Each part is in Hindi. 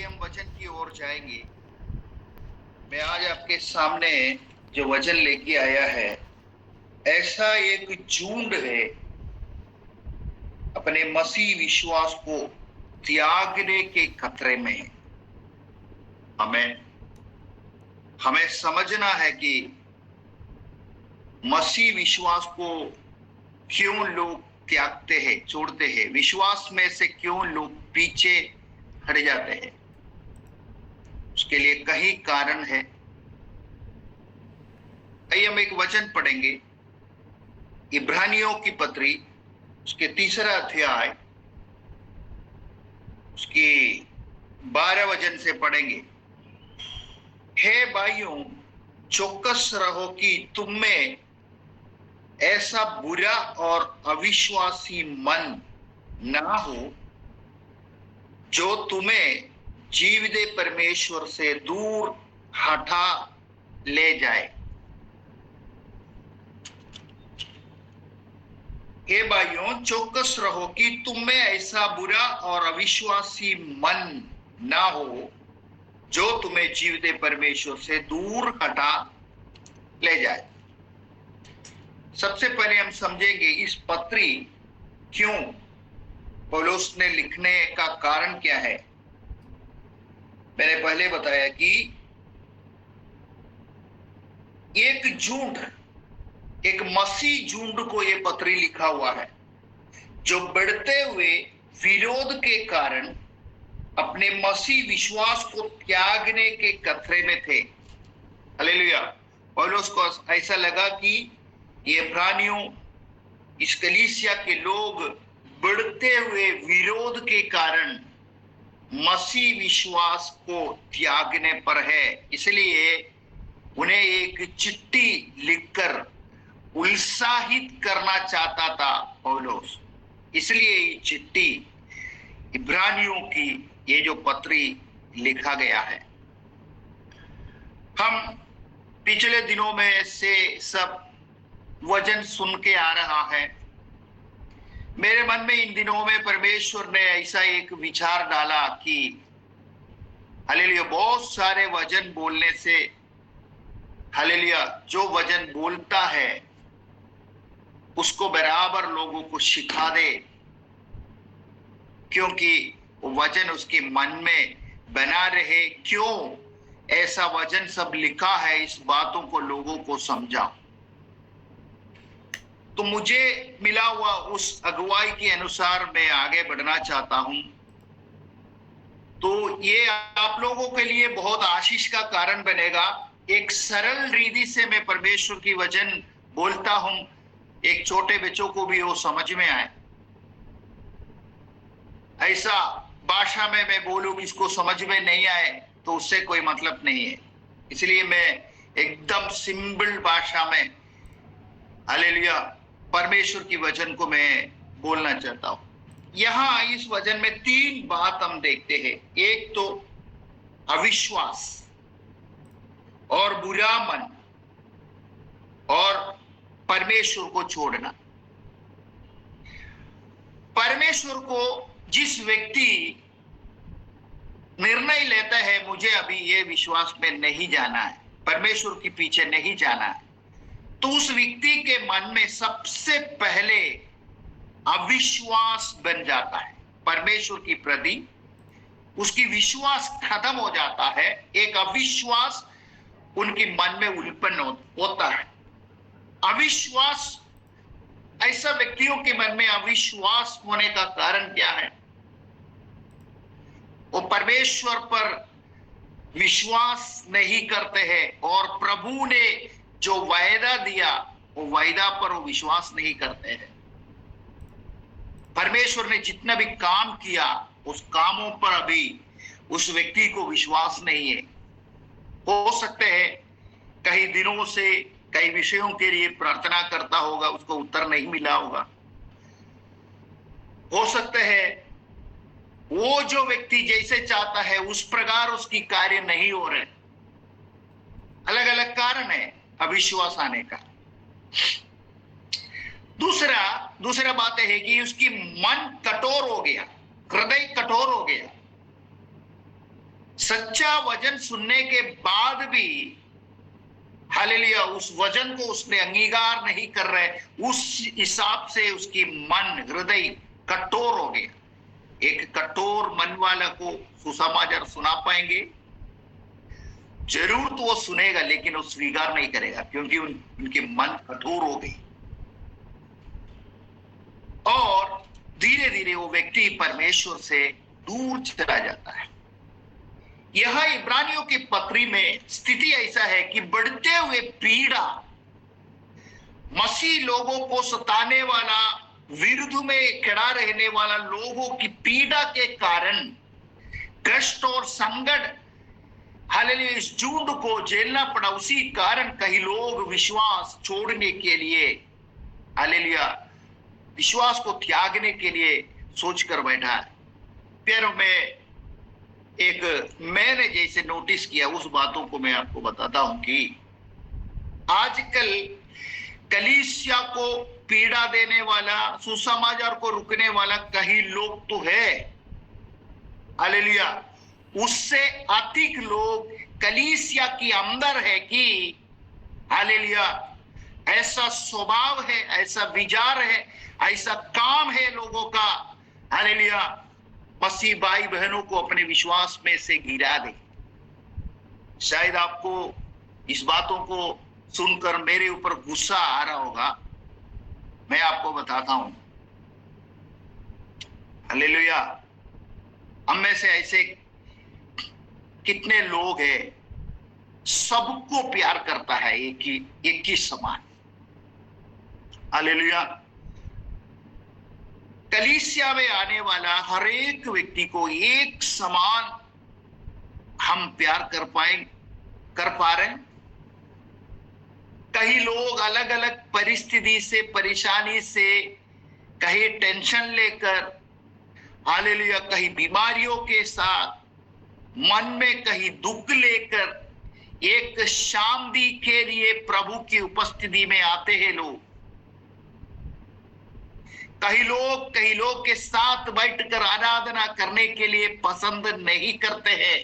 आइए हम वचन की ओर जाएंगे। मैं आज आपके सामने जो वचन लेके आया है, ऐसा एक झुंड है अपने मसीह विश्वास को त्यागने के खतरे में है। हमें हमें समझना है कि मसीह विश्वास को क्यों लोग त्यागते हैं, छोड़ते हैं, विश्वास में से क्यों लोग पीछे हट जाते हैं। उसके लिए कई कारण है। आइए हम एक वचन पढ़ेंगे, इब्रानियों की पत्री उसके 3 अध्याय उसकी 12 वचन से पढ़ेंगे। हे भाइयों, चौकस रहो कि तुम में ऐसा बुरा और अविश्वासी मन ना हो जो तुम्हें जीवित परमेश्वर से दूर हटा ले जाए। हे भाइयों, चौकस रहो कि तुम में ऐसा बुरा और अविश्वासी मन ना हो जो तुम्हें जीवित परमेश्वर से दूर हटा ले जाए। सबसे पहले हम समझेंगे इस पत्री क्यों पौलुस ने लिखने का कारण क्या है। मैंने पहले बताया कि एक झुंड, एक मसीह झुंड को यह पत्री लिखा हुआ है जो बढ़ते हुए विरोध के कारण अपने मसीह विश्वास को त्यागने के खतरे में थे। हालेलुया। पौलुस को ऐसा लगा कि ये इब्रानियों, इस कलीसिया के लोग बढ़ते हुए विरोध के कारण मसीह विश्वास को त्यागने पर है, इसलिए उन्हें एक चिट्ठी लिखकर उत्साहित करना चाहता था पौलुस। इसलिए ये चिट्ठी इब्रानियों की ये जो पत्री लिखा गया है। हम पिछले दिनों में से सब वचन सुन के आ रहा है। मेरे मन में इन दिनों में परमेश्वर ने ऐसा एक विचार डाला कि हालेलुया, बहुत सारे वचन बोलने से, हालेलुया, जो वचन बोलता है उसको बराबर लोगों को सिखा दे, क्योंकि वो वचन उसके मन में बना रहे। क्यों ऐसा वचन सब लिखा है, इस बातों को लोगों को समझा। तो मुझे मिला हुआ उस अगुवाई के अनुसार मैं आगे बढ़ना चाहता हूं। तो ये आप लोगों के लिए बहुत आशीष का कारण बनेगा। एक सरल रीति से मैं परमेश्वर की वचन बोलता हूं, एक छोटे बच्चों को भी वो समझ में आए। ऐसा भाषा में मैं बोलूं किसको समझ में नहीं आए तो उससे कोई मतलब नहीं है। इसलिए मैं एकदम सिंपल भाषा में, हालेलुया, परमेश्वर की वचन को मैं बोलना चाहता हूं। यहां इस वचन में 3 बात हम देखते हैं। एक तो अविश्वास और बुरा मन और परमेश्वर को छोड़ना। परमेश्वर को जिस व्यक्ति निर्णय लेता है मुझे अभी ये विश्वास में नहीं जाना है, परमेश्वर के पीछे नहीं जाना है, तो उस व्यक्ति के मन में सबसे पहले अविश्वास बन जाता है। परमेश्वर की प्रति उसकी विश्वास खत्म हो जाता है। एक अविश्वास उनके मन में उत्पन्न होता है। अविश्वास, ऐसा व्यक्तियों के मन में अविश्वास होने का कारण क्या है? वो परमेश्वर पर विश्वास नहीं करते हैं और प्रभु ने जो वायदा दिया वो वायदा पर वो विश्वास नहीं करते हैं। परमेश्वर ने जितना भी काम किया उस कामों पर अभी उस व्यक्ति को विश्वास नहीं है। हो सकते हैं कई दिनों से कई विषयों के लिए प्रार्थना करता होगा, उसको उत्तर नहीं मिला होगा। हो सकता है वो जो व्यक्ति जैसे चाहता है उस प्रकार उसकी कार्य नहीं हो रहे। अलग अलग कारण है अविश्वास आने का। दूसरा बात है कि उसकी मन कठोर हो गया, हृदय कठोर हो गया। सच्चा वचन सुनने के बाद भी हालेलुया उस वचन को उसने अंगीकार नहीं कर रहे, उस हिसाब से उसकी मन हृदय कठोर हो गया। एक कठोर मन वाला को सुसमाचार सुना पाएंगे? जरूर तो वो सुनेगा, लेकिन वो स्वीकार नहीं करेगा, क्योंकि उनके मन कठोर हो गई और धीरे धीरे वो व्यक्ति परमेश्वर से दूर चला जाता है। यह इब्रानियों की पत्री में स्थिति ऐसा है कि बढ़ते हुए पीड़ा, मसीह लोगों को सताने वाला, विरुद्ध में खड़ा रहने वाला लोगों की पीड़ा के कारण, कष्ट और संकट, हालेलुया इस झुंड को झेलना पड़ा। उसी कारण कई लोग विश्वास छोड़ने के लिए, हालेलुया विश्वास को त्यागने के लिए सोच कर बैठा है। फिर मैंने जैसे नोटिस किया उस बातों को मैं आपको बताता हूं कि आजकल कलीसिया को पीड़ा देने वाला, सुसमाचार को रुकने वाला कई लोग तो है, हालेलुया, उससे अधिक लोग कलीसिया के अंदर है कि हालेलुया ऐसा स्वभाव है, ऐसा विचार है, ऐसा काम है लोगों का, हालेलुया मसीह भाई बहनों को अपने विश्वास में से गिरा दे। शायद आपको इस बातों को सुनकर मेरे ऊपर गुस्सा आ रहा होगा, मैं आपको बताता हूं, हालेलुया हम में से ऐसे कितने लोग हैं, सबको प्यार करता है एक ही समान, हालेलुया। कलीसिया में आने वाला हर एक व्यक्ति को एक समान हम प्यार कर पा रहे हैं। कई लोग अलग अलग परिस्थिति से, परेशानी से, कहीं टेंशन लेकर, हालेलुया कहीं बीमारियों के साथ, मन में कहीं दुख लेकर एक शांति के लिए प्रभु की उपस्थिति में आते हैं लोग। कई लोग के साथ बैठकर आराधना करने के लिए पसंद नहीं करते हैं।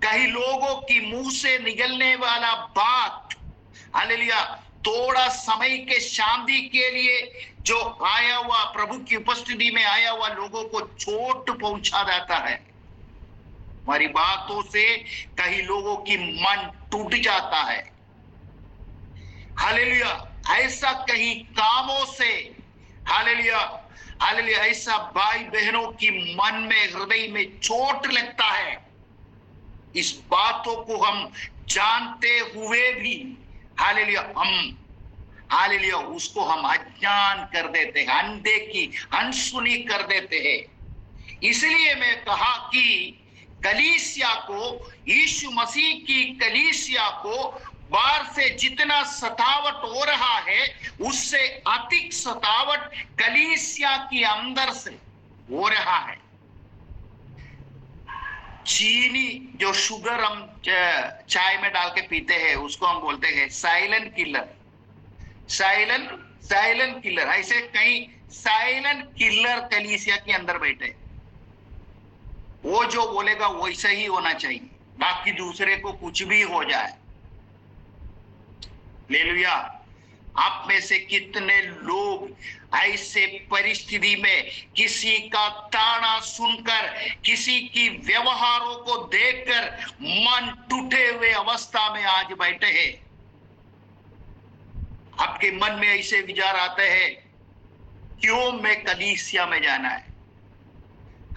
कई लोगों की मुंह से निकलने वाला बात, हालेलुया थोड़ा समय के शांति के लिए जो आया हुआ, प्रभु की उपस्थिति में आया हुआ लोगों को चोट पहुंचा जाता है। हमारी बातों से कई लोगों की मन टूट जाता है, हालेलुया ऐसा कई कामों से, हालेलुया हालेलुया ऐसा भाई बहनों की मन में, हृदय में चोट लगता है। इस बातों को हम जानते हुए भी हालेलुया उसको हम अज्ञान कर देते हैं, अनदेखी अनसुनी कर देते हैं। इसलिए मैं कहा कि कलीसिया को, यीशु मसीह की कलीसिया को बाहर से जितना सतावट हो रहा है, उससे अधिक सतावट कलीसिया के अंदर से हो रहा है। चीनी जो शुगर हम चाय में डाल के पीते हैं, उसको हम बोलते हैं साइलेंट किलर। साइलेंट किलर, ऐसे कई साइलेंट किलर कलीसिया के अंदर बैठे। वो जो बोलेगा वैसा ही होना चाहिए, बाकी दूसरे को कुछ भी हो जाए। हालेलुया। आप में से कितने लोग ऐसे परिस्थिति में किसी का ताना सुनकर, किसी की व्यवहारों को देखकर मन टूटे हुए अवस्था में आज बैठे हैं? आपके मन में ऐसे विचार आते हैं, क्यों मैं कलीसिया में जाना है?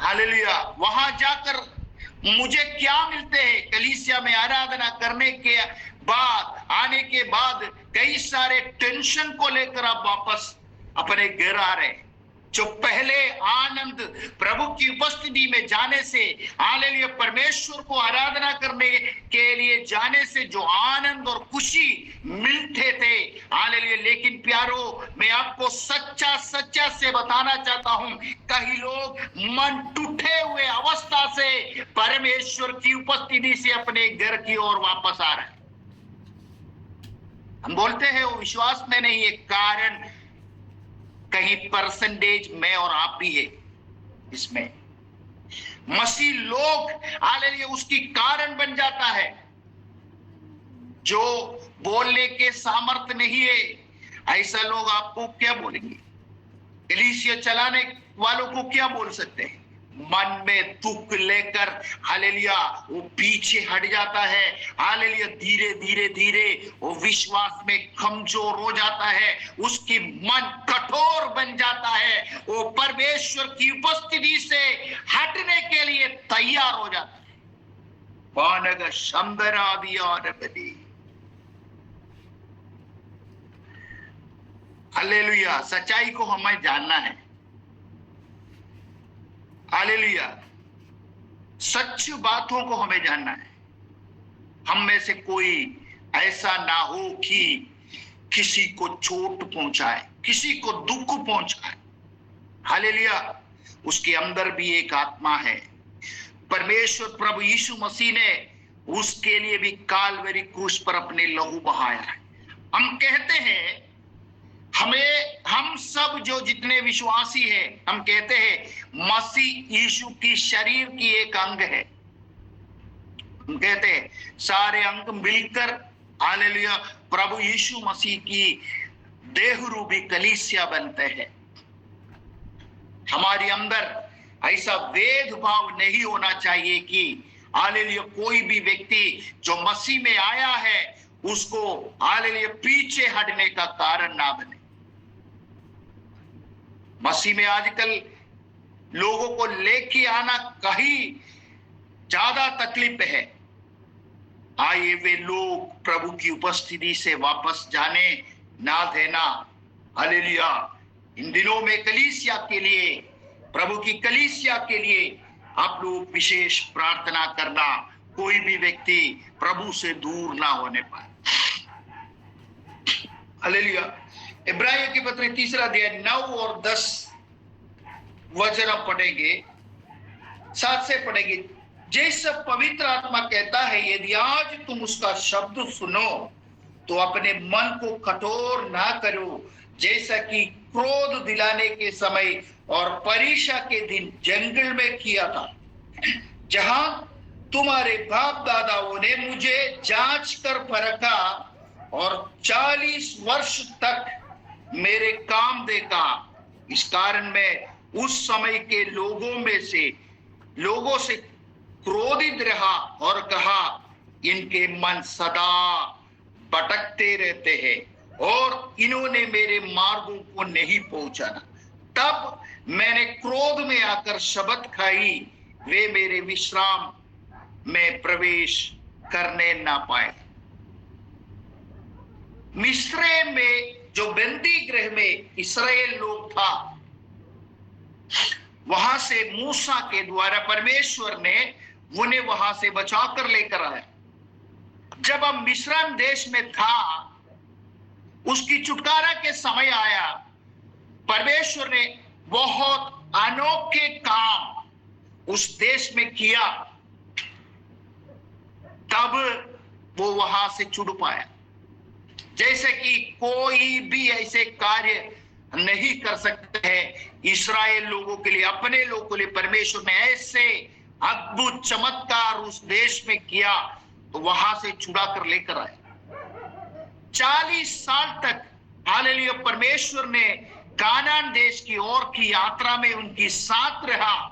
हालेलुया। वहां जाकर मुझे क्या मिलते हैं? कलीसिया में आराधना करने के बाद, आने के बाद कई सारे टेंशन को लेकर आप वापस अपने घर आ रहे। जो पहले आनंद प्रभु की उपस्थिति में जाने से, हालेलुया परमेश्वर को आराधना करने के लिए जाने से जो आनंद और खुशी मिलते थे, हालेलुया, लेकिन प्यारो मैं आपको सच्चा से बताना चाहता हूं, कई लोग मन टूटे हुए अवस्था से परमेश्वर की उपस्थिति से अपने घर की ओर वापस आ रहे हैं। हम बोलते हैं वो विश्वास में नहीं है, कारण कहीं परसेंटेज में और आप भी है इसमें। मसीह लोग हालेलुया उसकी कारण बन जाता है। जो बोलने के सामर्थ्य नहीं है, ऐसा लोग आपको क्या बोलेंगे? कलीसिया चलाने वालों को क्या बोल सकते हैं? मन में दुख लेकर हालेलुया वो पीछे हट जाता है। हालेलुया धीरे धीरे धीरे वो विश्वास में कमजोर हो जाता है, उसकी मन कठोर बन जाता है, वो परमेश्वर की उपस्थिति से हटने के लिए तैयार हो जाता है। पानग शंदरादियानबदी हालेलुया। सच्चाई को हमें जानना है। हालेलुया सच बातों को हमें जानना है। हम में से कोई ऐसा ना हो कि किसी को चोट पहुंचाए, किसी को दुख पहुंचाए। हालेलुया उसके अंदर भी एक आत्मा है। परमेश्वर प्रभु यीशु मसीह ने उसके लिए भी कालवरी क्रूस पर अपने लहू बहाया है। हम कहते हैं, हम सब जो जितने विश्वासी हैं, हम कहते हैं मसीह यीशु की शरीर की एक अंग है। हम कहते हैं सारे अंग मिलकर हालेलुया प्रभु यीशु मसीह की देह रूपी कलीसिया बनते हैं। हमारे अंदर ऐसा भेदभाव नहीं होना चाहिए कि हालेलुया कोई भी व्यक्ति जो मसीह में आया है उसको हालेलुया पीछे हटने का कारण ना बने। मसीह में आजकल लोगों को लेके आना कहीं ज्यादा तकलीफ है। आए वे लोग प्रभु की उपस्थिति से वापस जाने ना देना। हालेलुया इन दिनों में कलीसिया के लिए, प्रभु की कलीसिया के लिए आप लोग विशेष प्रार्थना करना, कोई भी व्यक्ति प्रभु से दूर ना होने पाए। हालेलुया इब्राहिम की पत्री 3 अध्याय 9 और 10 वचन हम पढ़ेंगे, 7 से पढ़ेंगे। जैसा पवित्र आत्मा कहता है, यदि आज तुम उसका शब्द सुनो तो अपने मन को कठोर ना करो, जैसा कि क्रोध दिलाने के समय और परीक्षा के दिन जंगल में किया था, जहां तुम्हारे बाप दादाओं ने मुझे जांच कर परखा और 40 वर्ष तक मेरे काम देखा। इस कारण मैं उस समय के लोगों से क्रोधित रहा और कहा, इनके मन सदा भटकते रहते हैं और इन्होंने मेरे मार्गों को नहीं पहुंचाना। तब मैंने क्रोध में आकर शपथ खाई, वे मेरे विश्राम में प्रवेश करने ना पाए। मिस्र में जो बंदी गृह में इस्राएल लोग था, वहां से मूसा के द्वारा परमेश्वर ने उन्हें वहां से बचाकर लेकर आया। जब हम मिस्र देश में था, उसकी छुटकारा के समय आया, परमेश्वर ने बहुत अनोखे काम उस देश में किया, तब वो वहां से छुट पाया। जैसे कि कोई भी ऐसे कार्य नहीं कर सकते हैं इस्राएल लोगों के लिए, अपने लोगों के लिए परमेश्वर ने ऐसे अद्भुत चमत्कार उस देश में किया, तो वहां से छुड़ा कर लेकर आए। 40 साल तक हालेलुया परमेश्वर ने कानान देश की ओर की यात्रा में उनकी साथ रहा।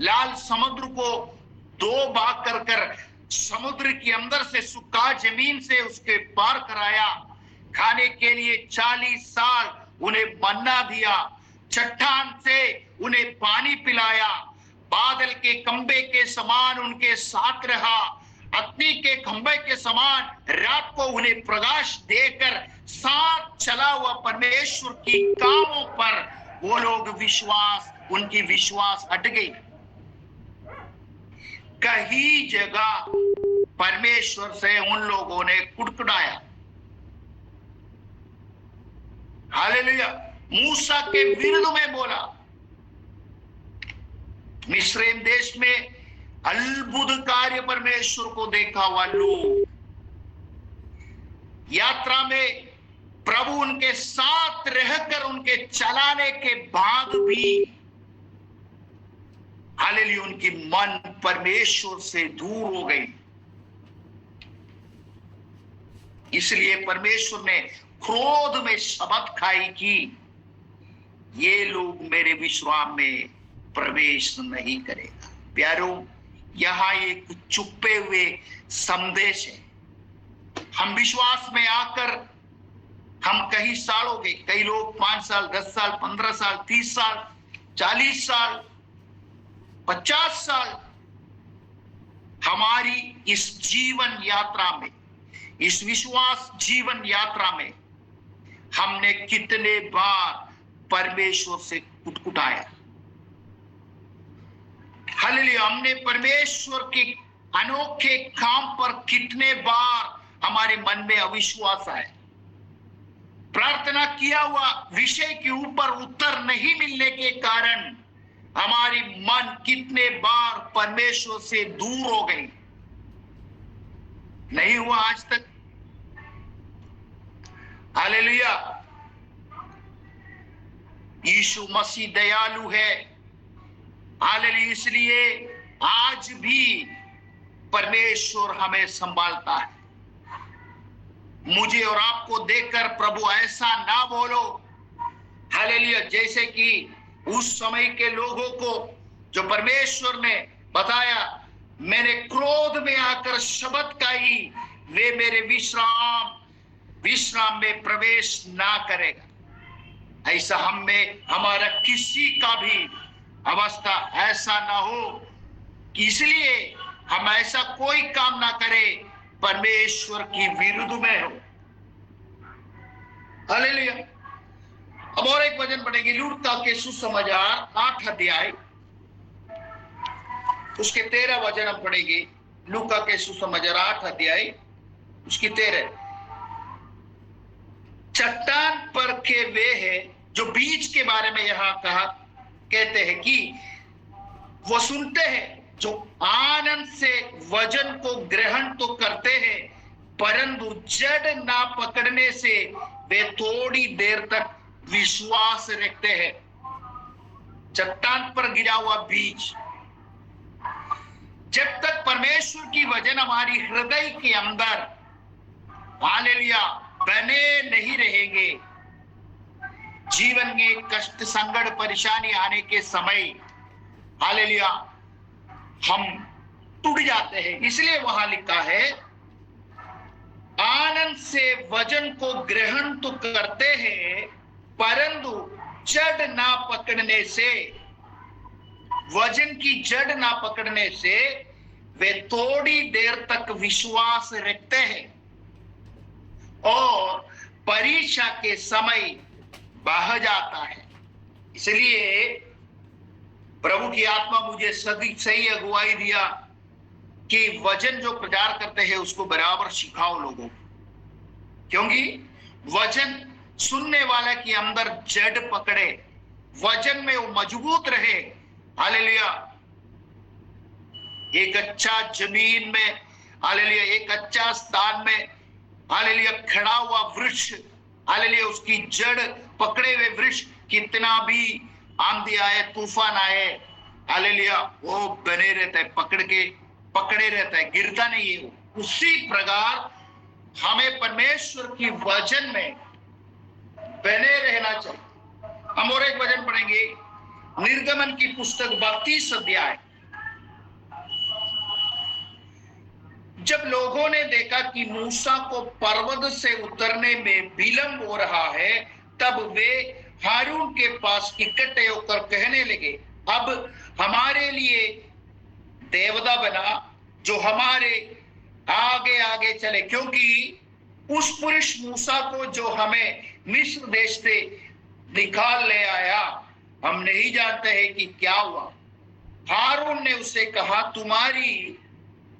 लाल समुद्र को 2 भाग कर कर समुद्र के अंदर से सूखा जमीन से उसके पार कराया। खाने के लिए 40 साल उन्हें मन्ना दिया, चट्टान से उन्हें पानी पिलाया, बादल के खंबे के समान उनके साथ रहा, अग्नि के खंबे के समान रात को उन्हें प्रकाश देकर साथ चला हुआ परमेश्वर की कामों पर वो लोग उनकी विश्वास हट गई। कई जगह परमेश्वर से उन लोगों ने कुड़कुड़ाया। हालेलुया मूसा के विरुद्ध में बोला। मिस्र देश में अद्भुत कार्य परमेश्वर को देखा हुआ लोग, यात्रा में प्रभु उनके साथ रहकर उनके चलाने के बाद भी हालेलुया, उनकी मन परमेश्वर से दूर हो गई। इसलिए परमेश्वर ने क्रोध में शपथ खाई कि ये लोग मेरे विश्राम में प्रवेश नहीं करेगा। प्यारों, यहां एक छुपे हुए संदेश है। हम विश्वास में आकर हम कई साल हो गए, कई लोग 5 साल, 10 साल, 15 साल, 30 साल, 40 साल, 50 साल, हमारी इस जीवन यात्रा में, इस विश्वास जीवन यात्रा में हमने कितने बार परमेश्वर से कुटकुटाया। हालेलुया, हमने परमेश्वर के अनोखे काम पर कितने बार हमारे मन में अविश्वास आया। प्रार्थना किया हुआ विषय के ऊपर उत्तर नहीं मिलने के कारण हमारी मन कितने बार परमेश्वर से दूर हो गई। नहीं हुआ आज तक? हालेलुया, यीशु मसीह दयालु है। हालेलुया, इसलिए आज भी परमेश्वर हमें संभालता है। मुझे और आपको देखकर प्रभु ऐसा ना बोलो, हालेलुया, जैसे कि उस समय के लोगों को जो परमेश्वर ने बताया, मैंने क्रोध में आकर शब्द खाई, वे मेरे विश्राम में प्रवेश ना करेगा। ऐसा हम में हमारा किसी का भी अवस्था ऐसा ना हो कि इसलिए हम ऐसा कोई काम ना करें परमेश्वर की विरुद्ध में हो। हालेलुया। अब और एक वचन पढ़ेंगे, लूका के सुसमाचार 8 अध्याय उसके 13 वचन हम पढ़ेंगे। लूका के सुसमाचार 8 अध्याय उसकी 13। चट्टान पर के वे हैं जो बीज के बारे में यहां कहा कहते हैं कि वो सुनते हैं, जो आनंद से वचन को ग्रहण तो करते हैं, परंतु जड़ ना पकड़ने से वे थोड़ी देर तक विश्वास रखते हैं। चट्टान पर गिरा हुआ बीज, जब तक परमेश्वर की वचन हमारी हृदय के अंदर हालेलुया बने नहीं रहेंगे, जीवन में कष्ट, संकट, परेशानी आने के समय हालेलुया हम टूट जाते हैं। इसलिए वहां लिखा है, आनंद से वचन को ग्रहण तो करते हैं, परंतु जड़ ना पकड़ने से, वचन की जड़ ना पकड़ने से वे थोड़ी देर तक विश्वास रखते हैं और परीक्षा के समय बह जाता है। इसलिए प्रभु की आत्मा मुझे सही अगुवाई दिया कि वचन जो प्रचार करते हैं उसको बराबर सिखाओ लोगों को, क्योंकि वचन सुनने वाले के अंदर जड़ पकड़े, वचन में वो मजबूत रहे। हालेलुया, एक अच्छा जमीन में, हालेलुया, एक अच्छा स्थान में, हालेलुया, खड़ा हुआ वृक्ष, हालेलुया, उसकी जड़ पकड़े हुए वृक्ष, कितना भी आंधी आए, तूफान आए, हालेलुया, वो बने रहता है, पकड़े रहता है, गिरता नहीं है। उसी प्रकार हमें परमेश्वर की वचन में बने रहना चाहिए। हम और एक वचन पढ़ेंगे, निर्गमन की पुस्तक 32 अध्याय। जब लोगों ने देखा कि मूसा को पर्वत से उतरने में विलंब हो रहा है, तब वे हारून के पास इकट्ठे होकर कहने लगे, अब हमारे लिए देवता बना जो हमारे आगे आगे चले, क्योंकि उस पुरुष मूसा को जो हमें मिस्र देश से निकाल ले आया, हम नहीं जानते हैं कि क्या हुआ। हारून ने उसे कहा, तुम्हारी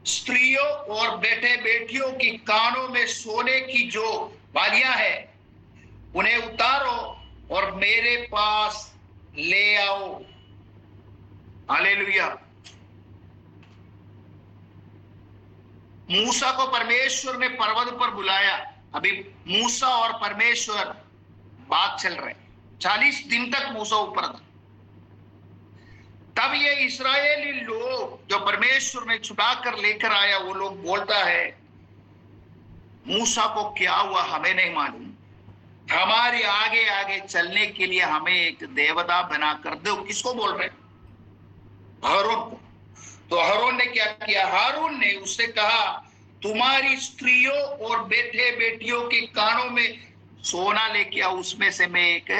स्त्रियों और बेटे बेटियों की कानों में सोने की जो बालियां हैं उन्हें उतारो और मेरे पास ले आओ। हालेलुया। मूसा को परमेश्वर ने पर्वत पर बुलाया। अभी मूसा और परमेश्वर बात चल रहे, 40 दिन तक मूसा ऊपर था। तब ये इस्राएली लोग जो परमेश्वर ने छुड़ा कर लेकर आया, वो लोग बोलता है मूसा को क्या हुआ हमें नहीं मालूम, हमारे आगे आगे चलने के लिए हमें एक देवता बना कर दो। किसको बोल रहे? हारून को। तो हारून ने क्या किया? हारून ने उससे कहा तुम्हारी स्त्रियों और बेटे बेटियों के कानों में सोना लेके आओ, उसमें से मैं एक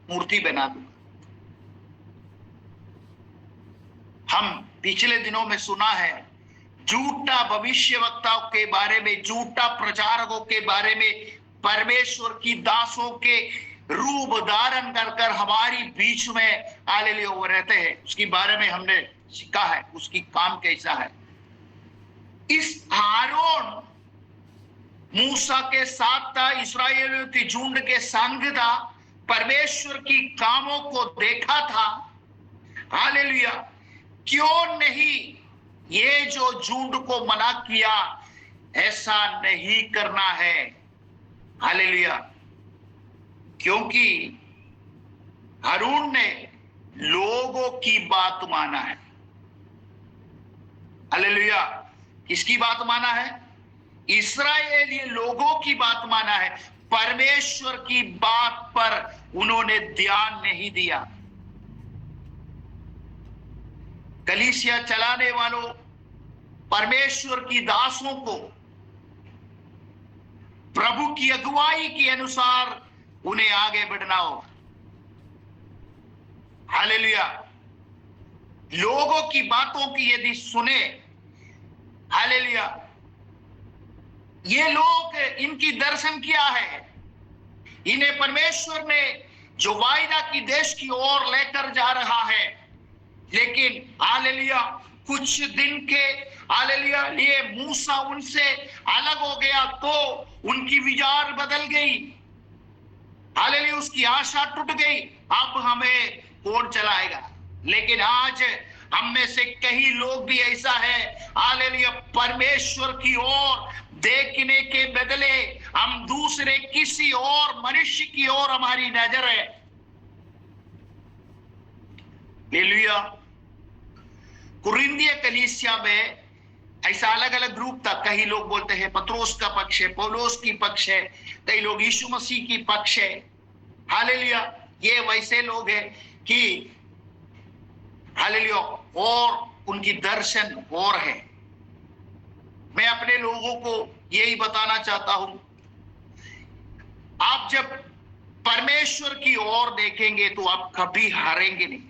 मूर्ति बना दूंगा। हम पिछले दिनों में सुना है झूठा भविष्यवक्ताओं के बारे में, झूठा प्रचारकों के बारे में, परमेश्वर की दासों के रूप धारण कर कर हमारी बीच में हालेलुया वो रहते हैं। उसके बारे में हमने सीखा है, उसकी काम कैसा है। इस हारून मूसा के साथ था, इस्राएलियों की झुंड के संग था, परमेश्वर की कामों को देखा था। हालेलुया। क्यों नहीं ये जो झुंड को मना किया, ऐसा नहीं करना है। हालेलुया। क्योंकि हारून ने लोगों की बात माना है। हालेलुया। किसकी बात माना है? इस्राएली लोगों की बात माना है। परमेश्वर की बात पर उन्होंने ध्यान नहीं दिया। कलीसिया चलाने वालों, परमेश्वर की दासों को प्रभु की अगुवाई के अनुसार उन्हें आगे बढ़ना होगा। हालेलुया। लोगों की बातों की यदि सुने, हालेलुया, ये लोग इनकी दर्शन क्या है? इन्हें परमेश्वर ने जो वायदा की देश की ओर लेकर जा रहा है, लेकिन हालेलुया कुछ दिन के हालेलुया लिए मूसा उनसे अलग हो गया तो उनकी विचार बदल गई। हालेलुया उसकी आशा टूट गई। अब हमें कौन चलाएगा? लेकिन आज हम में से कई लोग भी ऐसा है, हालेलुया परमेश्वर की ओर देखने के बदले हम दूसरे किसी और मनुष्य की ओर हमारी नजर है। हालेलुया। कुरिन्थिया कलीसिया में ऐसा अलग अलग ग्रुप था। कई लोग बोलते हैं पत्रोस का पक्ष है, पौलुस की पक्ष है, कई लोग यीशु मसीह की पक्ष है। हालेलुया। ये वैसे लोग हैं कि हालेलुया और उनकी दर्शन और है। मैं अपने लोगों को यही बताना चाहता हूं, आप जब परमेश्वर की ओर देखेंगे तो आप कभी हारेंगे नहीं।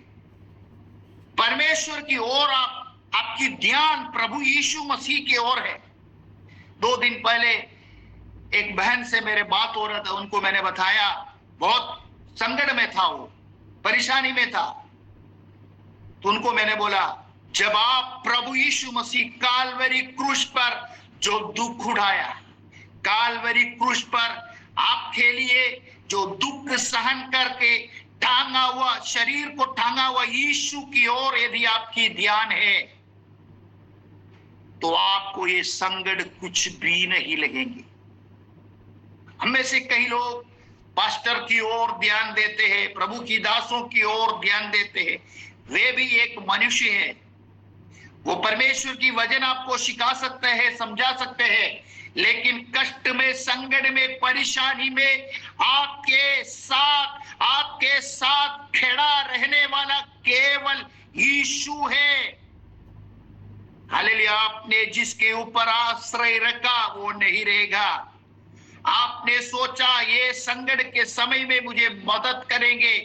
परमेश्वर की ओर आपकी ध्यान प्रभु यीशु मसीह की ओर है। 2 दिन पहले एक बहन से मेरे बात हो रहा था, उनको मैंने बताया बहुत संकट में था, वो परेशानी में था। तो उनको मैंने बोला जब आप प्रभु यीशु मसीह कालवरी क्रूस पर जो दुख उठाया, कालवरी क्रूस पर आपके लिए जो दुख सहन करके टांगा हुआ, शरीर को टांगा हुआ यीशु की ओर यदि आपकी ध्यान है तो आपको ये संकट कुछ भी नहीं लगेंगे। हम में से कई लोग पास्टर की ओर ध्यान देते हैं, प्रभु की दासों की ओर ध्यान देते हैं। वे भी एक मनुष्य है, वो परमेश्वर की वचन आपको सिखा सकते हैं, समझा सकते हैं, लेकिन कष्ट में, संकट में, परेशानी में आपके साथ खड़ा रहने वाला केवल यीशु है। हालेलुया। आपने जिसके ऊपर आश्रय रखा वो नहीं रहेगा। आपने सोचा ये संकट के समय में मुझे मदद करेंगे,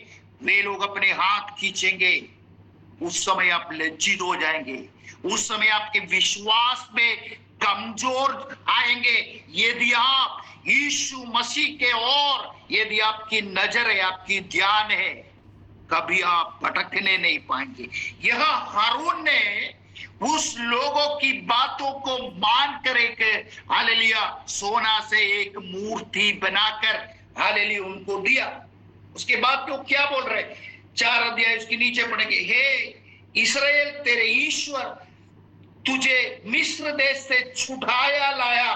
वे लोग अपने हाथ खींचेंगे। उस समय आप लज्जित हो जाएंगे, उस समय आपके विश्वास में कमजोर आएंगे। यदि आप यीशु मसीह के ओर यदि आपकी नजर है, आपकी ध्यान है, कभी आप भटकने नहीं पाएंगे। यह हारून ने उस लोगों की बातों को मान कर एक हालेलुया सोना से एक मूर्ति बनाकर हालेलुया उनको दिया। उसके बाद तो क्या बोल रहे, 4 अध्याय उसके नीचे पढ़ेंगे, हे इस्राएल तेरे ईश्वर तुझे मिस्र देश से छुड़ाया लाया,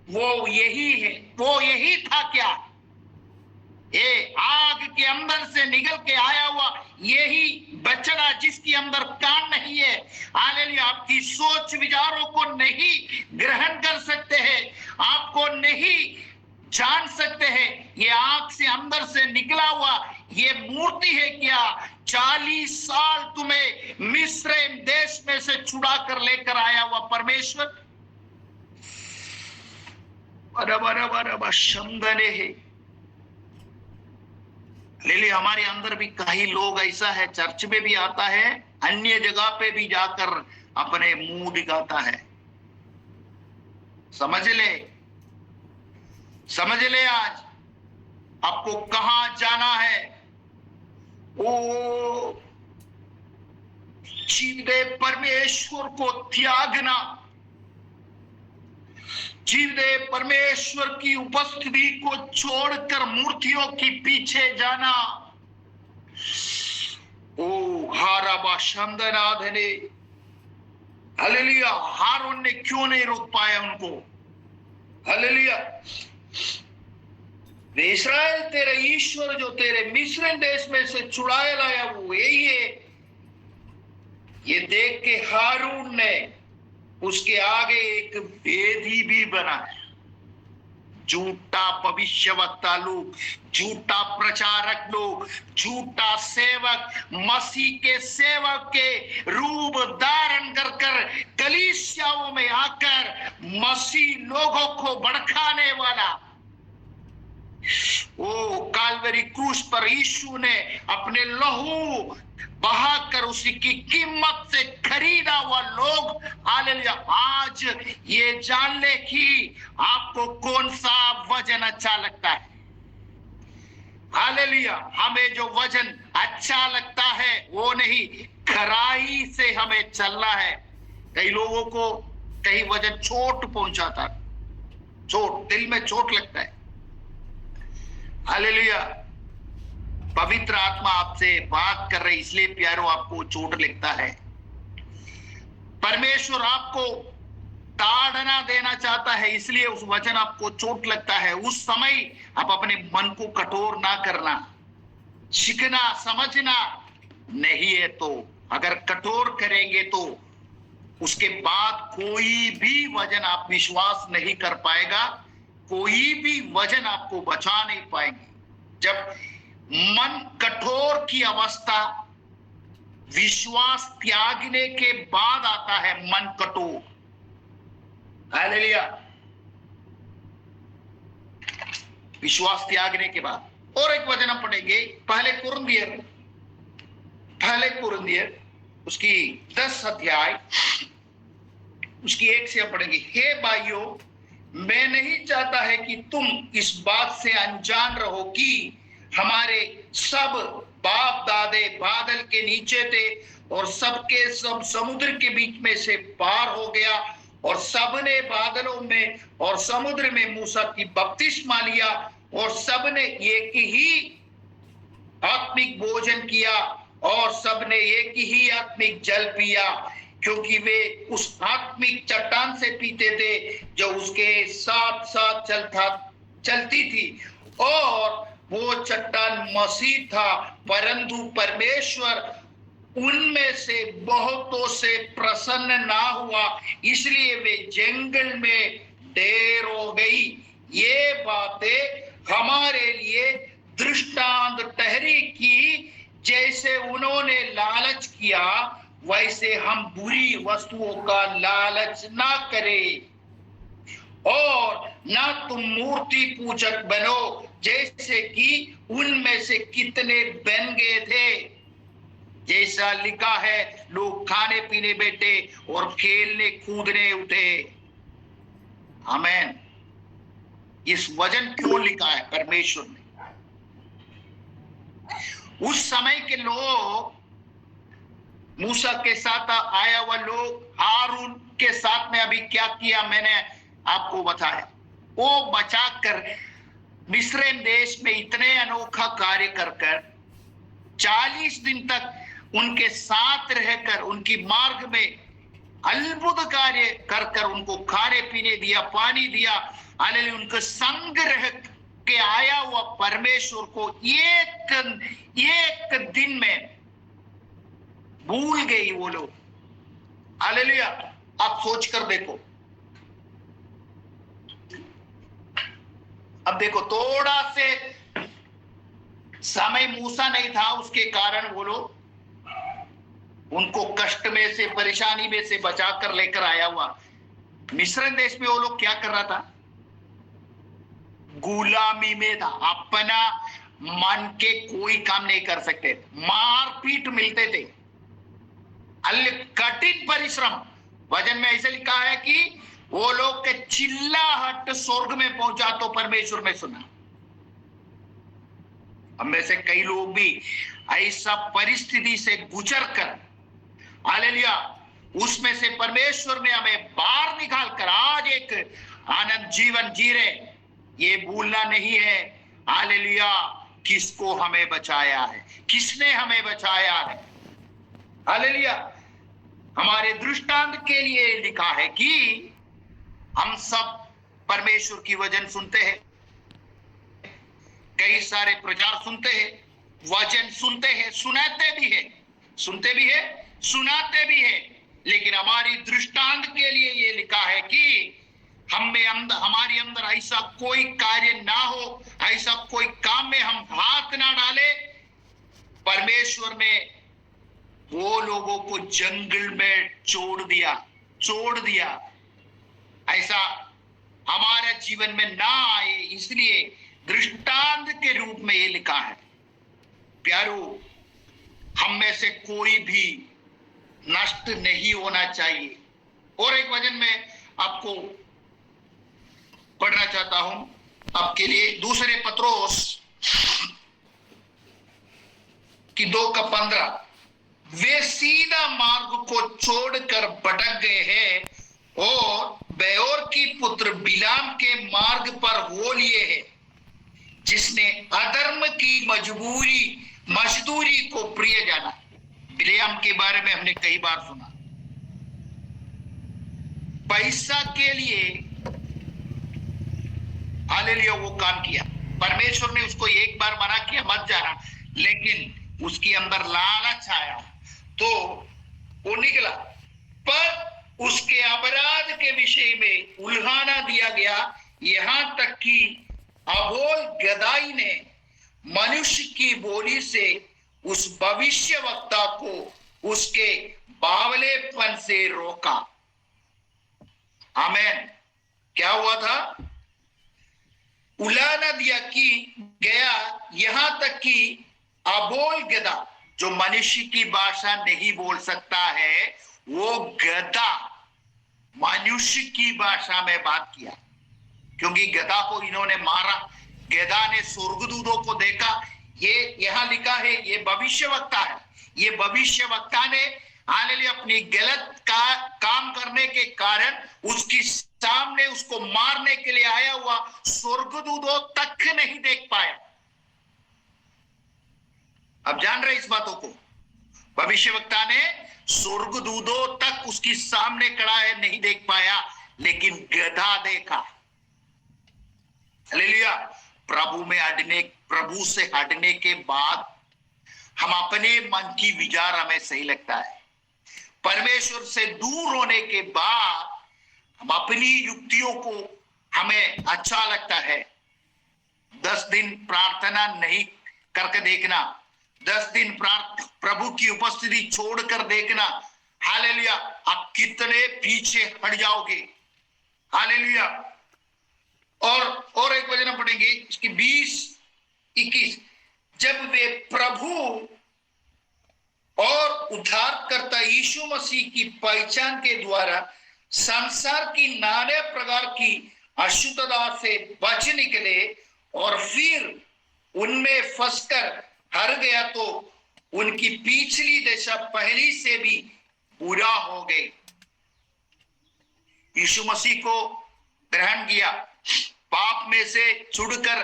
वो यही है। वो यही था क्या? ये आग के अंदर से निकल के आया हुआ यही बचना, जिसकी अंदर कान नहीं है, हालेलुया, आपकी सोच विचारों को नहीं ग्रहण कर सकते हैं, आपको नहीं जान सकते हैं, ये आंख से अंदर से निकला हुआ ये मूर्ति है क्या? 40 साल तुम्हें मिस्र देश में से छुड़ा कर लेकर आया हुआ परमेश्वर। शंदने है ले हमारे अंदर भी कई लोग ऐसा है, चर्च में भी आता है, अन्य जगह पे भी जाकर अपने मुंह दिखाता है। समझ ले आज आपको कहां जाना है। ओ जीवे परमेश्वर को त्यागना, जीवे परमेश्वर की उपस्थिति को छोड़कर मूर्तियों के पीछे जाना। ओ हाराबा शंदनाधने, हालेलुया। हारून ने क्यों नहीं रोक पाया उनको? हालेलुया। इस्राएल तेरे ईश्वर जो तेरे मिस्र देश में से छुड़ाए लाया वो यही है। ये देख के हारून ने उसके आगे एक वेदी भी बनाया। झूठा भविष्यवक्ता लोग, झूठा प्रचारक लोग, झूठा सेवक, मसीह के सेवक के रूप धारण कर कर कलीसियाओं में आकर मसीह लोगों को भड़काने वाला। ओ काल्वरी क्रूस पर यीशु ने अपने लहू बहाकर उसी की कीमत से खरीदा हुआ लोग, हालेलुया, आज ये जान ले कि आपको कौन सा वजन अच्छा लगता है। हालेलुया। हमें जो वजन अच्छा लगता है वो नहीं, खराई से हमें चलना है। कई लोगों को कई वजन चोट पहुंचाता, चोट, दिल में चोट लगता है। हालेलुया। पवित्र आत्मा आपसे बात कर रही, इसलिए प्यारो आपको चोट लगता है। परमेश्वर आपको ताड़ना देना चाहता है, इसलिए उस वचन आपको चोट लगता है। उस समय आप अपने मन को कठोर ना करना, सीखना समझना नहीं है। तो अगर कठोर करेंगे तो उसके बाद कोई भी वजन आप विश्वास नहीं कर पाएगा, कोई भी वजन आपको बचा नहीं पाएंगे। जब मन कठोर की अवस्था विश्वास त्यागने के बाद आता है, मन कठोर। हालेलुया। विश्वास त्यागने के बाद। और एक वचन हम पढ़ेंगे, पहले कुरिन्थियर उसकी 10 अध्याय उसकी 1 से हम पढ़ेंगे। हे भाइयों, मैं नहीं चाहता है कि तुम इस बात से अनजान रहो कि हमारे सब बाप दादे बादल के नीचे थे और सबके सब समुद्र के बीच में से पार हो गया और सबने बादलों में और समुद्र में मूसा की बपतिस्मा लिया और सबने एक ही आत्मिक भोजन किया और सबने एक ही आत्मिक जल पिया, क्योंकि वे उस आत्मिक चट्टान से पीते थे जो उसके साथ साथ चलती थी, और वो चट्टान मसीह था। परंतु परमेश्वर उनमें से बहुतों से प्रसन्न ना हुआ, इसलिए वे जंगल में ढेर हो गई। ये बातें हमारे लिए दृष्टांत ठहरी कि जैसे उन्होंने लालच किया वैसे हम बुरी वस्तुओं का लालच ना करें, और ना तुम मूर्ति पूजक बनो जैसे कि उनमें से कितने बन गए थे। जैसा लिखा है, लोग खाने पीने बैठे और खेलने कूदने उठे। आमीन। इस वचन क्यों लिखा है परमेश्वर ने? उस समय के लोग, मूसा के साथ आया हुआ लोग, हारून के साथ में अभी क्या किया मैंने आपको बताया। वो बचाकर मिस्र देश में इतने अनोखा कार्य कर कर 40 दिन तक उनके साथ रहकर उनकी मार्ग में अद्भुत कार्य कर कर उनको खाने पीने दिया, पानी दिया। हालेलुया। उनका संग रह के आया हुआ परमेश्वर को एक दिन में भूल गई वो लोग। हालेलुया। आप सोच कर देखो, अब देखो थोड़ा से समय मूसा नहीं था, उसके कारण वो लोग उनको कष्ट में से, परेशानी में से बचा कर लेकर आया हुआ। मिस्र देश में वो लोग क्या कर रहा था? गुलामी में था। अपना मन के कोई काम नहीं कर सकते, मारपीट मिलते थे, कठिन परिश्रम। वचन में ऐसे लिखा है कि वो लोग के चिल्लाहट स्वर्ग में पहुंचा तो परमेश्वर में सुना। हम में से कई लोग भी ऐसा परिस्थिति से गुजर कर, हालेलुया, उसमें से परमेश्वर ने हमें बाहर निकाल कर आज एक आनंद जीवन जी रहे। ये भूलना नहीं है, हालेलुया, किसको हमें बचाया है, किसने हमें बचाया है। हालेलुया। हमारे दृष्टांत के लिए लिखा है कि हम सब परमेश्वर की वचन सुनते हैं, कई सारे प्रचार सुनते हैं, वचन सुनते हैं, सुनाते भी है, सुनते भी है, सुनाते भी है, लेकिन हमारी दृष्टांत के लिए ये लिखा है कि हमारे अंदर ऐसा कोई कार्य ना हो, ऐसा कोई काम में हम हाथ ना डाले। परमेश्वर ने वो लोगों को जंगल में छोड़ दिया, ऐसा हमारे जीवन में ना आए, इसलिए दृष्टांत के रूप में ये लिखा है। प्यारो, हम में से कोई भी नष्ट नहीं होना चाहिए। और एक वचन में आपको पढ़ना चाहता हूं आपके लिए, दूसरे पत्रोस की 2:15। वे सीधा मार्ग को छोड़कर भटक गए हैं और बेओर की पुत्र बिलाम के मार्ग पर हो लिए हैं, जिसने अधर्म की मजदूरी को प्रिय जाना। बिलाम के बारे में हमने कई बार सुना, पैसा के लिए, हालेलुया, वो काम किया। परमेश्वर ने उसको एक बार मना किया, मत जाना, लेकिन उसके अंदर लालच आया तो वो निकला। पर उसके अपराध के विषय में उल्हाना दिया गया, यहां तक कि अबोल गदाई ने मनुष्य की बोली से उस भविष्यवक्ता को उसके बावलेपन से रोका। आमेन। क्या हुआ था? उलाना दिया कि गया, यहां तक कि अबोल गदा, जो मनुष्य की भाषा नहीं बोल सकता है, वो गदा मनुष्य की भाषा में बात किया, क्योंकि गदा को इन्होंने मारा, गदा ने स्वर्गदूतों को देखा। ये यहां लिखा है, ये भविष्यवक्ता है। ये भविष्यवक्ता ने हालेलुया अपनी गलत काम करने के कारण उसकी सामने उसको मारने के लिए आया हुआ स्वर्गदूतों तक नहीं देख पाया। अब जान रहे इस बातों को? भविष्यवक्ता ने स्वर्गदूतों तक उसकी सामने खड़ा है नहीं देख पाया, लेकिन गधा देखा। हालेलुया। प्रभु से हटने के बाद हम अपने मन की विचार हमें सही लगता है। परमेश्वर से दूर होने के बाद हम अपनी युक्तियों को हमें अच्छा लगता है। 10 दिन प्रार्थना नहीं करके देखना, 10 दिन प्रभु की उपस्थिति छोड़कर देखना, हालेलुया, आप कितने पीछे हट जाओगे। हालेलुया। और एक वचन पढ़ेंगे इसकी 20-21। जब वे प्रभु और उद्धारकर्ता यीशु मसीह की पहचान के द्वारा संसार की नाना प्रकार की अशुद्धता से बच निकले और फिर उनमें फंसकर हर गया, तो उनकी पिछली दशा पहली से भी बुरा हो गई। यीशु मसीह को ग्रहण किया, पाप में से छुड़कर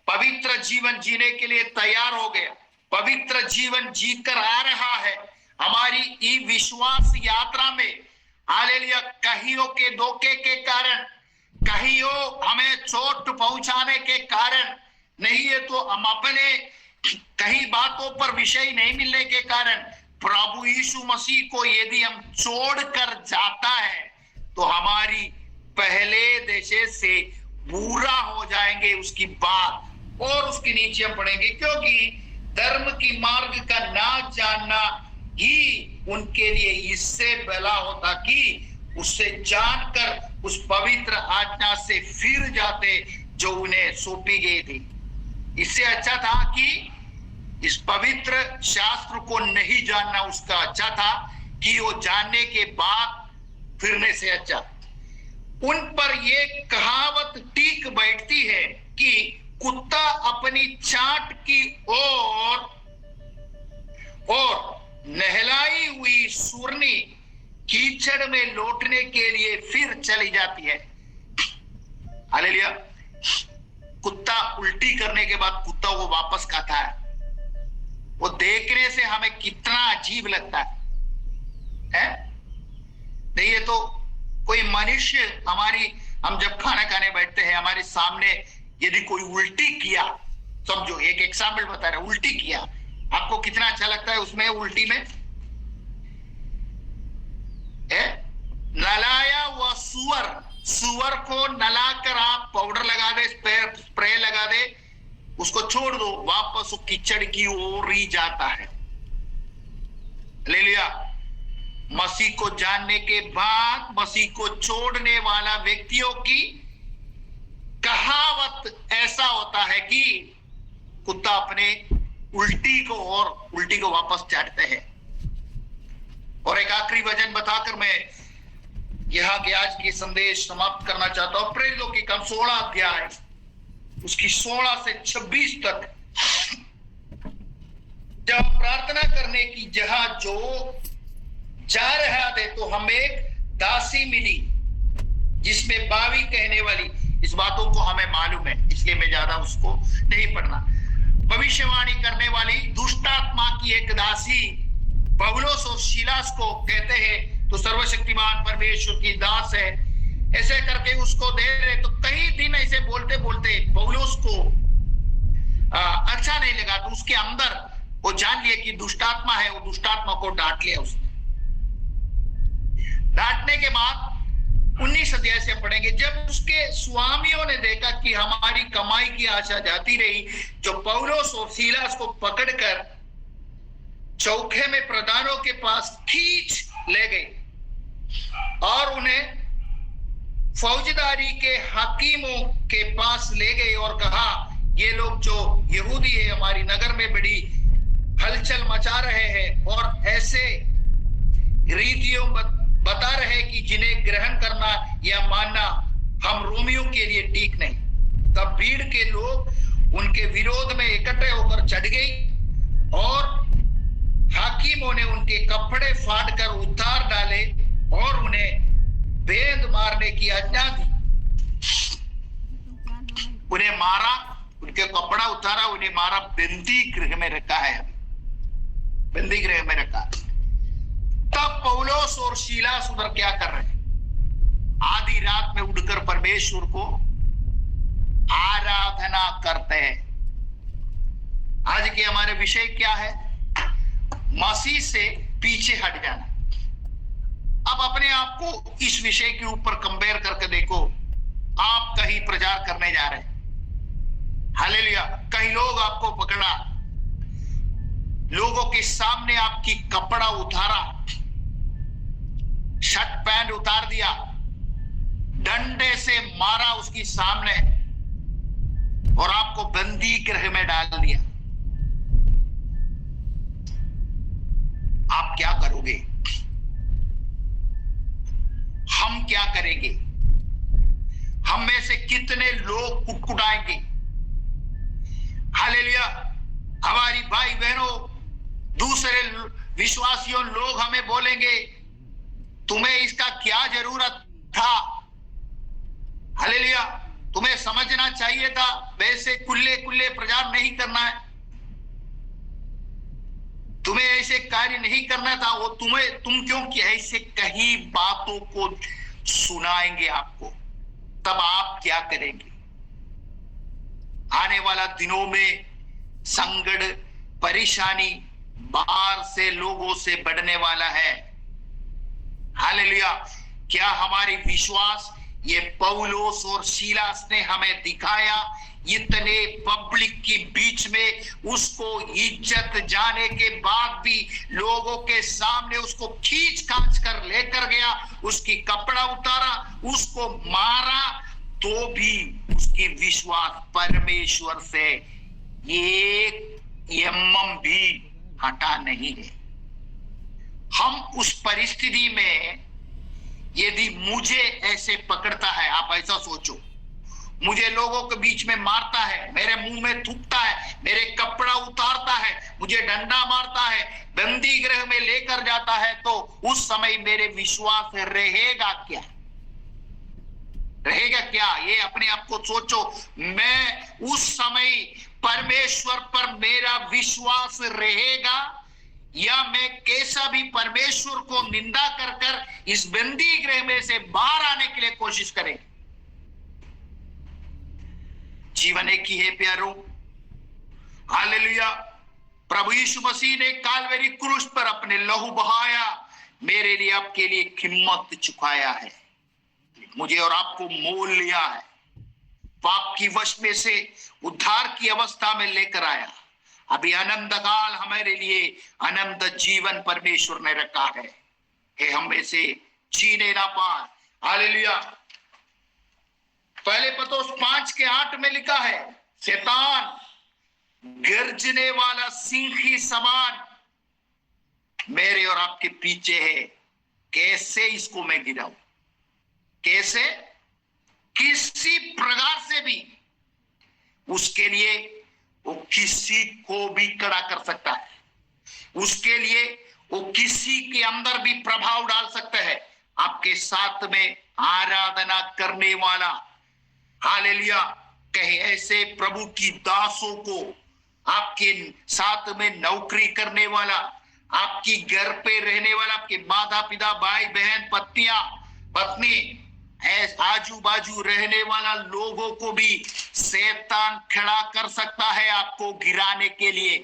पवित्र जीवन जीने के लिए तैयार हो गया, पवित्र जीवन जीकर आ रहा है। हमारी ई विश्वास यात्रा में हालेलुया, कहियों के धोखे के कारण, कहियों हमें चोट पहुंचाने के कारण नहीं है, तो हम अपने कई बातों पर विषय नहीं मिलने के कारण प्रभु यीशु मसीह को यदि हम छोड़कर जाता है तो हमारी पहले देशे से बुरा हो जाएंगे उसकी बात। और उसके नीचे हम पढ़ेंगे, क्योंकि धर्म की मार्ग का ना जानना ही उनके लिए इससे भला होता कि उससे जानकर उस पवित्र आज्ञा से फिर जाते जो उन्हें सौंपी गई थी। इससे अच्छा था कि इस पवित्र शास्त्र को नहीं जानना उसका अच्छा था कि वो जानने के बाद फिरने से अच्छा। उन पर ये कहावत टीक बैठती है कि कुत्ता अपनी चाट की ओर और नहलाई हुई सूरनी कीचड़ में लौटने के लिए फिर चली जाती है। हालेलुया। कुत्ता उल्टी करने के बाद कुत्ता वो वापस खाता है। वो देखने से हमें कितना अजीब लगता है? नहीं, ये तो कोई मनुष्य हम जब खाना खाने बैठते हैं, हमारे सामने यदि कोई उल्टी किया, समझो एक एग्जाम्पल बता रहे, उल्टी किया, आपको कितना अच्छा लगता है उसमें उल्टी में? नलाया हुआ सुअर को नलाकर आप पाउडर लगा दे, स्प्रे लगा दे, उसको छोड़ दो, वापस वो कीचड़ की ओर ही जाता है। ले लिया। मसीह को जानने के बाद मसीह को छोड़ने वाला व्यक्तियों की कहावत ऐसा होता है कि कुत्ता अपने उल्टी को वापस चाटते हैं। और एक आखिरी वचन बताकर मैं यहाँ के आज की संदेश समाप्त करना चाहता हूं। प्रेरितों के काम 16 अध्याय उसकी 16 से 26 तक, जब प्रार्थना करने की जहां जो जा रहा थे तो हमें एक दासी मिली जिसमें बावी कहने वाली, इस बातों को हमें मालूम है इसलिए मैं ज्यादा उसको नहीं पढ़ना, भविष्यवाणी करने वाली दुष्ट आत्मा की एक दासी पौलुस और सीलास को कहते हैं तो सर्वशक्तिमान परमेश्वर की दास है, ऐसे करके उसको दे रहे। तो कई दिन ऐसे बोलते बोलते पौलुस को अच्छा नहीं लगा, तो उसके अंदर वो जान लिया कि दुष्टात्मा है, वो दुष्टात्मा को डांट लिया उसने। डांटने के बाद 19 अध्याय से पढ़ेंगे, जब उसके स्वामियों ने देखा कि हमारी कमाई की आशा जाती रही, जो पौलुस और सीलास को पकड़कर चौके में प्रधानों के पास खींच ले गए और उन्हें फौजदारी के हकीमों के पास ले गए और कहा, ये लोग जो यहूदी है हमारी नगर में बड़ी हलचल मचा रहे हैं और ऐसे रीतियों बता रहे कि जिन्हें ग्रहण करना या मानना हम रोमियों के लिए ठीक नहीं। तब भीड़ के लोग उनके विरोध में इकट्ठे होकर चढ़ गई और हाकिमों ने उनके कपड़े फाड़कर उतार डाले और उन्हें बेंध मारने की आज्ञा दी। उन्हें मारा, उनके कपड़ा उतारा, उन्हें मारा, बंदी गृह में रखा है, बंदी गृह में रखा। तब पौलुस और सीलास उधर क्या कर रहे हैं? आधी रात में उठकर परमेश्वर को आराधना करते हैं। आज के हमारे विषय क्या है? मसीह से पीछे हट जाना। अब अपने आप को इस विषय के ऊपर कंपेयर करके देखो, आप कहीं प्रचार करने जा रहे हैं, हालेलुया, कई लोग आपको पकड़ा, लोगों के सामने आपकी कपड़ा उतारा, शर्ट पैंट उतार दिया, डंडे से मारा उसकी सामने और आपको बंदी गृह में डाल दिया। आप क्या करोगे? हम क्या करेंगे? हम में से कितने लोग कुटकुटाएंगे? हालेलुया। हमारी भाई बहनों, दूसरे विश्वासियों लोग हमें बोलेंगे, तुम्हें इसका क्या जरूरत था? हालेलुया। तुम्हें समझना चाहिए था, वैसे कुल्ले कुल्ले प्रचार नहीं करना है, तुम्हें ऐसे कार्य नहीं करना था, वो तुम क्यों कि ऐसे कई बातों को सुनाएंगे आपको। तब आप क्या करेंगे? आने वाला दिनों में संकट, परेशानी, बाहर से लोगों से बढ़ने वाला है। हालेलुया। क्या हमारी विश्वास ये पौलुस और सीलास ने हमें दिखाया, इतने पब्लिक के बीच में उसको इज्जत जाने के बाद भी लोगों के सामने उसको खींच खांच कर लेकर गया, उसकी कपड़ा उतारा, उसको मारा, तो भी उसकी विश्वास परमेश्वर से एक एमएम भी हटा नहीं है। हम उस परिस्थिति में यदि मुझे ऐसे पकड़ता है, आप ऐसा सोचो, मुझे लोगों के बीच में मारता है, मेरे मुंह में थूकता है, मेरे कपड़ा उतारता है, मुझे डंडा मारता है, बंदी गृह में लेकर जाता है, तो उस समय मेरे विश्वास रहेगा क्या? रहेगा क्या? ये अपने आप को सोचो। मैं उस समय परमेश्वर पर मेरा विश्वास रहेगा, या मैं कैसा भी परमेश्वर को निंदा कर कर इस बंदी गृह में से बाहर आने के लिए कोशिश करें? जीवन एक ही है प्यारो। हालेलुया। प्रभु यीशु मसीह ने कालवरी क्रूस पर अपने लहू बहाया, मेरे लिए आपके लिए कीमत चुकाया है, मुझे और आपको मोल लिया है, पाप की वश में से उद्धार की अवस्था में लेकर आया। अभी अनंत काल हमारे लिए अनंत जीवन परमेश्वर ने रखा है, हम इसे छीने ना पाए। हालेलुया। पहले पतोस 5:8 में लिखा है, शैतान गर्जने वाला सिंह ही समान मेरे और आपके पीछे है, कैसे इसको मैं गिराऊं? कैसे? किसी प्रकार से भी उसके लिए वो किसी को भी खड़ा कर सकता है, उसके लिए वो किसी के अंदर भी प्रभाव डाल सकता है। आपके साथ में आराधना करने वाला, हालेलुया, कहीं ऐसे प्रभु की दासों को, आपके साथ में नौकरी करने वाला, आपकी घर पे रहने वाला, आपके माता पिता, भाई बहन, पत्नी, आजू बाजू रहने वाला लोगों को भी शैतान खड़ा कर सकता है आपको गिराने के लिए।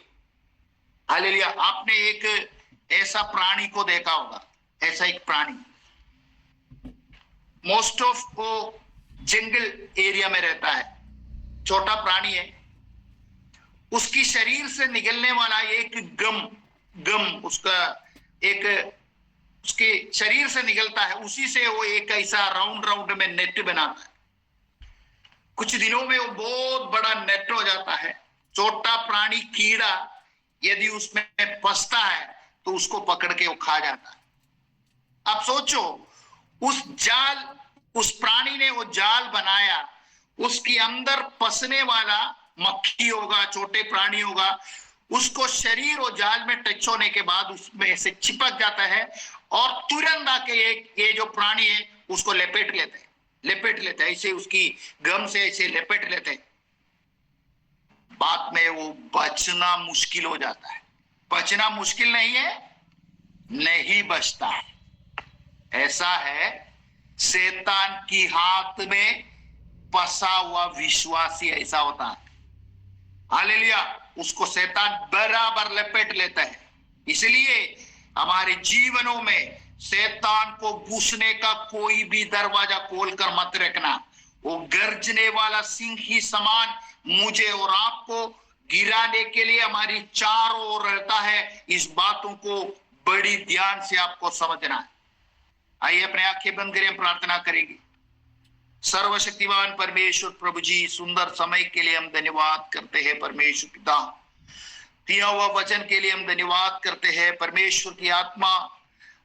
हालेलुया। आपने एक ऐसा प्राणी को देखा होगा, ऐसा एक प्राणी, मोस्ट ऑफ वो जंगल एरिया में रहता है, छोटा प्राणी है, उसकी शरीर से निकलने वाला एक गम उसका एक उसके शरीर से निकलता है, उसी से वो एक ऐसा राउंड में नेट बनाता है। कुछ दिनों में वो बहुत बड़ा नेट हो जाता है। छोटा प्राणी कीड़ा यदि उसमें फंसता है तो उसको पकड़ के वो खा जाता है। अब सोचो, उस प्राणी ने वो जाल बनाया, उसके अंदर फंसने वाला मक्खी होगा, छोटे प्राणी होगा, उसको शरीर और जाल में टच होने के बाद उसमें से चिपक जाता है और तुरंत आके ये जो प्राणी है उसको लपेट लेते हैं, ऐसे उसकी गम से ऐसे लपेट लेते हैं। बाद में वो बचना मुश्किल हो जाता है। बचना मुश्किल नहीं है, नहीं बचता है। ऐसा है शैतान की हाथ में फंसा हुआ विश्वासी, ऐसा होता है। हालेलुया। उसको शैतान बराबर लपेट लेता है। इसलिए हमारे जीवनों में शैतान को घुसने का कोई भी दरवाजा खोलकर मत रखना। वो गर्जने वाला सिंह ही समान मुझे और आपको गिराने के लिए हमारी चारों ओर रहता है। इस बातों को बड़ी ध्यान से आपको समझना है। आइए अपने आंखें बंद करें, प्रार्थना करेंगे। सर्वशक्तिमान परमेश्वर प्रभु जी, सुंदर समय के लिए हम धन्यवाद करते हैं। परमेश्वर पिता, दिया हुआ वचन के लिए हम धन्यवाद करते हैं। परमेश्वर की आत्मा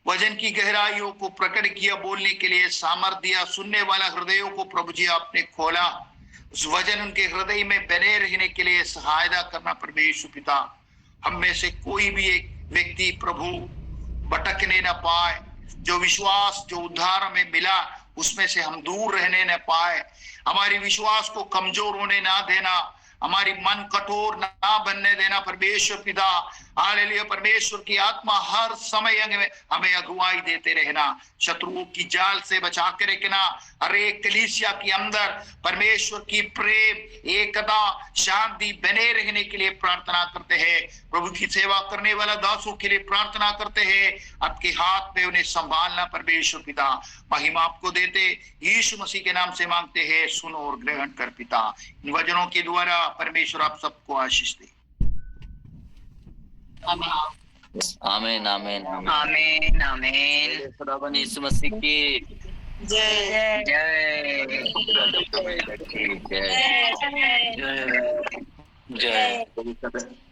वचन की गहराइयों को प्रकट किया, बोलने के लिए सामर्थ्य दिया। सुनने वाला हृदयों को प्रभु जी आपने खोला, उस वचन उनके हृदय में बने रहने के लिए सहायता करना। परमेश्वर पिता, हम में से कोई भी एक व्यक्ति प्रभु भटकने न पाए, जो विश्वास जो उद्धार में मिला उसमें से हम दूर रहने न पाए, हमारे विश्वास को कमजोर होने ना देना। हमारी मन कठोर ना बनने देना परमेश्वर पिता। हालेलुया। परमेश्वर की आत्मा हर समय हमें अगुवाई देते रहना, शत्रुओं की जाल से बचा के रखना। हर एक कलीसिया के अंदर परमेश्वर की प्रेम, एकता, शांति बने रहने के लिए प्रार्थना करते हैं। प्रभु की सेवा करने वाला दासों के लिए प्रार्थना करते हैं, आपके हाथ में उन्हें संभालना परमेश्वर पिता। महिमा आपको देते यीशु मसीह के नाम से मांगते हैं, सुनो और ग्रहण कर पिता। इन वचनों के द्वारा परमेश्वर आप सबको आशीष दे। आमीन आमीन आमीन आमीन। खुदावन यीशु मसीह की जय जय जय जय जय।